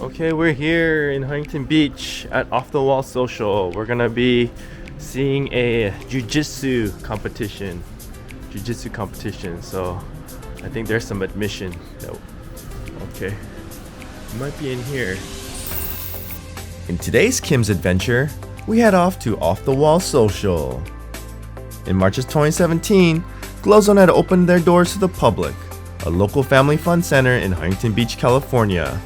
Okay, we're here in Huntington Beach at Off the Wall Social. We're gonna be seeing a JiuJitsu competition. So I think there's some admission. Okay, we might be in here. In today's Kim's adventure, we head off to Off the Wall Social. In March of 2017, Glowzone had opened their doors to the public, a local family fun center in Huntington Beach, California.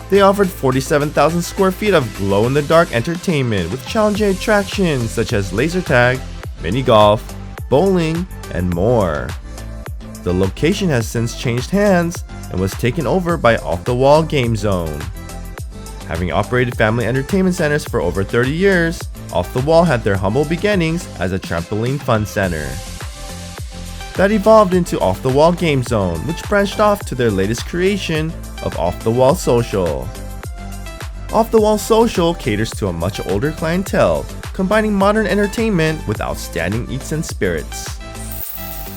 They offered 47,000 square feet of glow-in-the-dark entertainment with challenging attractions such as laser tag, mini golf, bowling, and more. The location has since changed hands and was taken over by Off the Wall Gamezone. Having operated family entertainment centers for over 30 years, Off the Wall had their humble beginnings as a trampoline fun center. That evolved into Off the Wall Gamezone, which branched off to their latest creation of Off the Wall Social. Off the Wall Social caters to a much older clientele, combining modern entertainment with outstanding eats and spirits.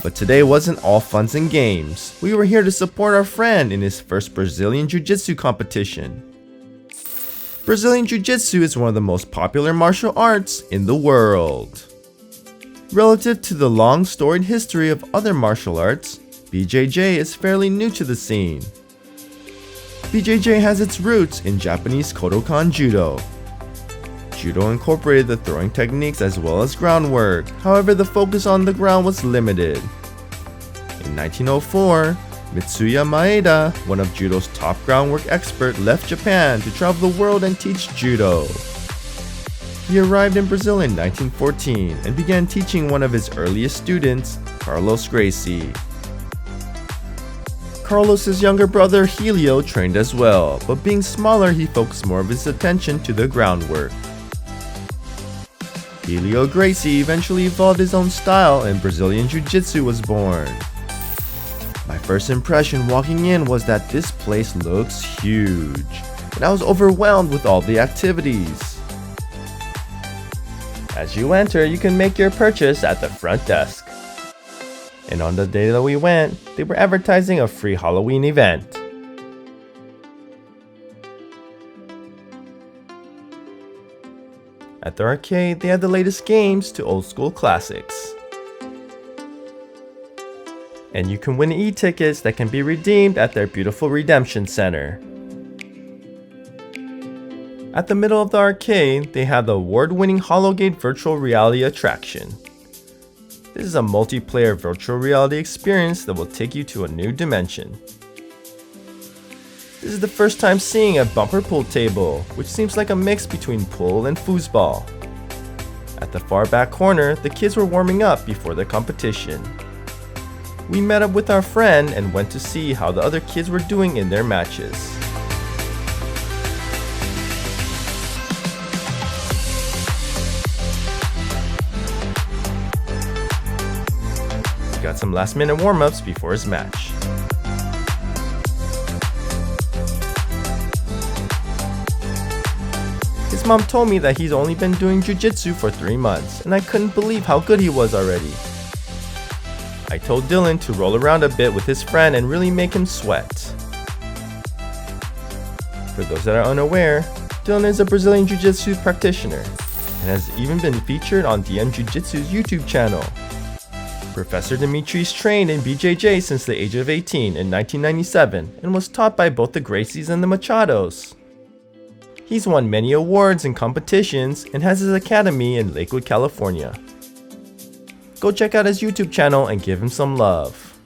But today wasn't all funs and games. We were here to support our friend in his first Brazilian Jiu-Jitsu competition. Brazilian Jiu-Jitsu is one of the most popular martial arts in the world. Relative to the long storied history of other martial arts, BJJ is fairly new to the scene. BJJ has its roots in Japanese Kodokan Judo. Judo incorporated the throwing techniques as well as groundwork, however the focus on the ground was limited. In 1904, Mitsuya Maeda, one of Judo's top groundwork experts, left Japan to travel the world and teach Judo. He arrived in Brazil in 1914 and began teaching one of his earliest students, Carlos Gracie. Carlos's younger brother Helio trained as well, but being smaller he focused more of his attention to the groundwork. Helio Gracie eventually evolved his own style and Brazilian Jiu-Jitsu was born. My first impression walking in was that this place looks huge, and I was overwhelmed with all the activities. As you enter, you can make your purchase at the front desk. And on the day that we went, they were advertising a free Halloween event. At the arcade, they had the latest games to old school classics. And you can win e-tickets that can be redeemed at their beautiful redemption center. At the middle of the arcade, they have the award-winning Hologate virtual reality attraction. This is a multiplayer virtual reality experience that will take you to a new dimension. This is the first time seeing a bumper pool table, which seems like a mix between pool and foosball. At the far back corner, the kids were warming up before the competition. We met up with our friend and went to see how the other kids were doing in their matches. Got some last minute warm-ups before his match. His mom told me that he's only been doing jiu-jitsu for 3 months, and I couldn't believe how good he was already. I told Dylan to roll around a bit with his friend and really make him sweat. For those that are unaware, Dylan is a Brazilian jiu-jitsu practitioner and has even been featured on DM Jiu-Jitsu's YouTube channel. Professor Dimitri's trained in BJJ since the age of 18 in 1997 and was taught by both the Gracies and the Machados. He's won many awards and competitions and has his academy in Lakewood, California. Go check out his YouTube channel and give him some love.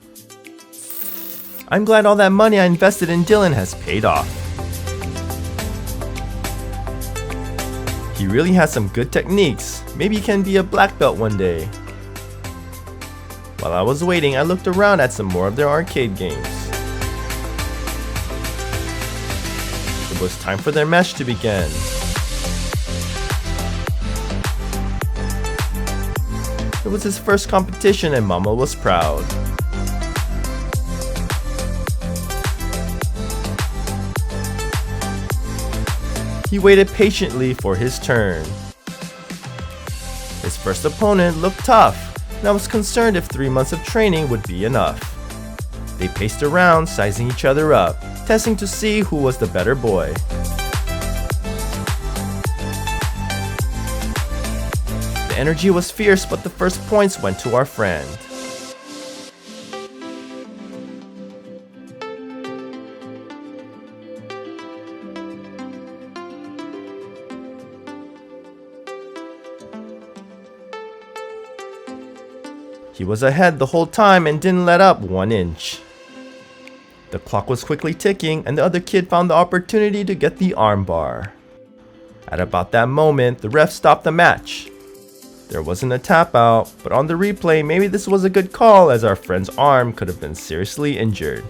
I'm glad all that money I invested in Dylan has paid off. He really has some good techniques. Maybe he can be a black belt one day. While I was waiting, I looked around at some more of their arcade games. It was time for their match to begin. It was his first competition and Mama was proud. He waited patiently for his turn. His first opponent looked tough, and I was concerned if 3 months of training would be enough. They paced around, sizing each other up, testing to see who was the better boy. The energy was fierce, but the first points went to our friend. He was ahead the whole time and didn't let up 1 inch. The clock was quickly ticking and the other kid found the opportunity to get the armbar. At about that moment, the ref stopped the match. There wasn't a tap out, but on the replay, maybe this was a good call as our friend's arm could have been seriously injured.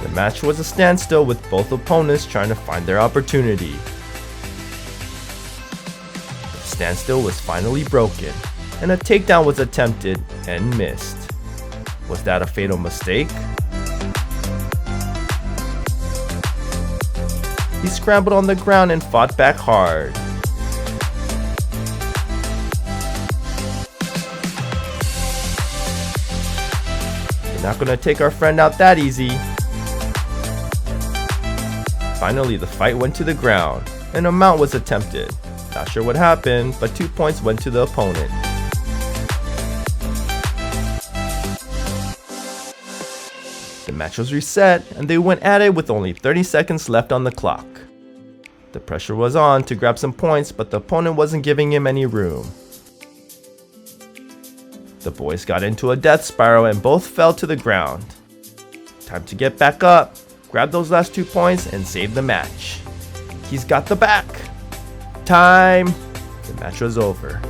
The match was a standstill with both opponents trying to find their opportunity. The standstill was finally broken, and a takedown was attempted and missed. Was that a fatal mistake? He scrambled on the ground and fought back hard. We're not gonna take our friend out that easy. Finally, the fight went to the ground, and a mount was attempted. Not sure what happened, but 2 points went to the opponent. The match was reset, and they went at it with only 30 seconds left on the clock. The pressure was on to grab some points, but the opponent wasn't giving him any room. The boys got into a death spiral and both fell to the ground. Time to get back up, grab those last 2 points, and save the match. He's got the back. Time! The match was over.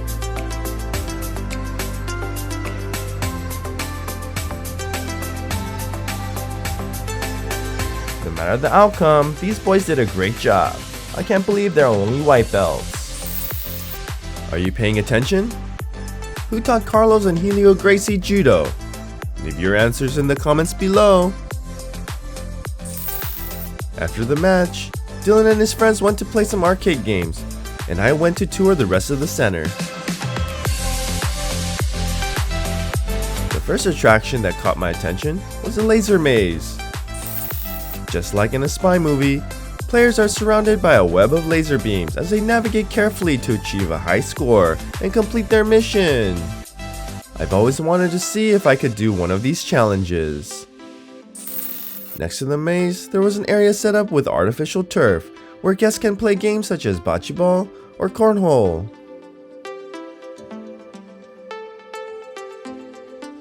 No matter the outcome, these boys did a great job. I can't believe they're only white belts. Are you paying attention? Who taught Carlos and Helio Gracie judo? Leave your answers in the comments below. After the match, Dylan and his friends went to play some arcade games, and I went to tour the rest of the center. The first attraction that caught my attention was a laser maze. Just like in a spy movie, players are surrounded by a web of laser beams as they navigate carefully to achieve a high score and complete their mission. I've always wanted to see if I could do one of these challenges. Next to the maze, there was an area set up with artificial turf where guests can play games such as bocce ball or cornhole.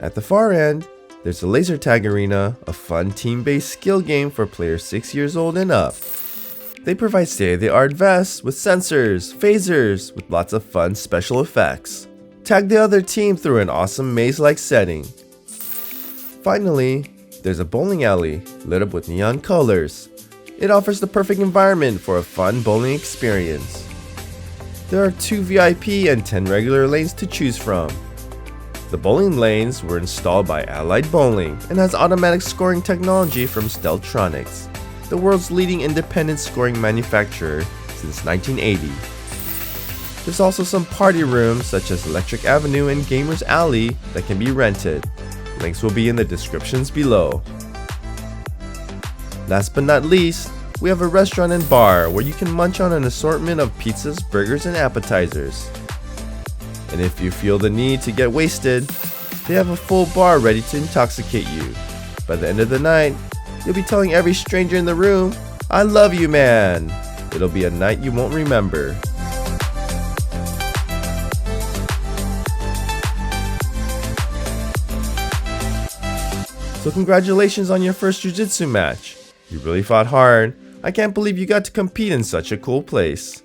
At the far end, there's a laser tag arena, a fun team-based skill game for players 6 years old and up. They provide state-of-the-art vests with sensors, phasers, with lots of fun special effects. Tag the other team through an awesome maze-like setting. Finally, there's a bowling alley lit up with neon colors. It offers the perfect environment for a fun bowling experience. There are 2 VIP and 10 regular lanes to choose from. The bowling lanes were installed by Allied Bowling and has automatic scoring technology from Steltronics, the world's leading independent scoring manufacturer since 1980. There's also some party rooms such as Electric Avenue and Gamers Alley that can be rented. Links will be in the descriptions below. Last but not least, we have a restaurant and bar where you can munch on an assortment of pizzas, burgers, and appetizers. And if you feel the need to get wasted, they have a full bar ready to intoxicate you. By the end of the night, you'll be telling every stranger in the room, "I love you, man." It'll be a night you won't remember. So congratulations on your first jiu-jitsu match. You really fought hard. I can't believe you got to compete in such a cool place.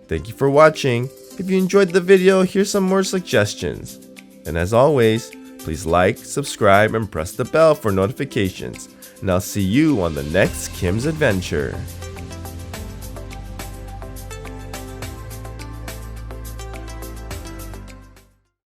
Thank you for watching. If you enjoyed the video, here's some more suggestions. And as always, please like, subscribe, and press the bell for notifications. And I'll see you on the next Kim's Adventure.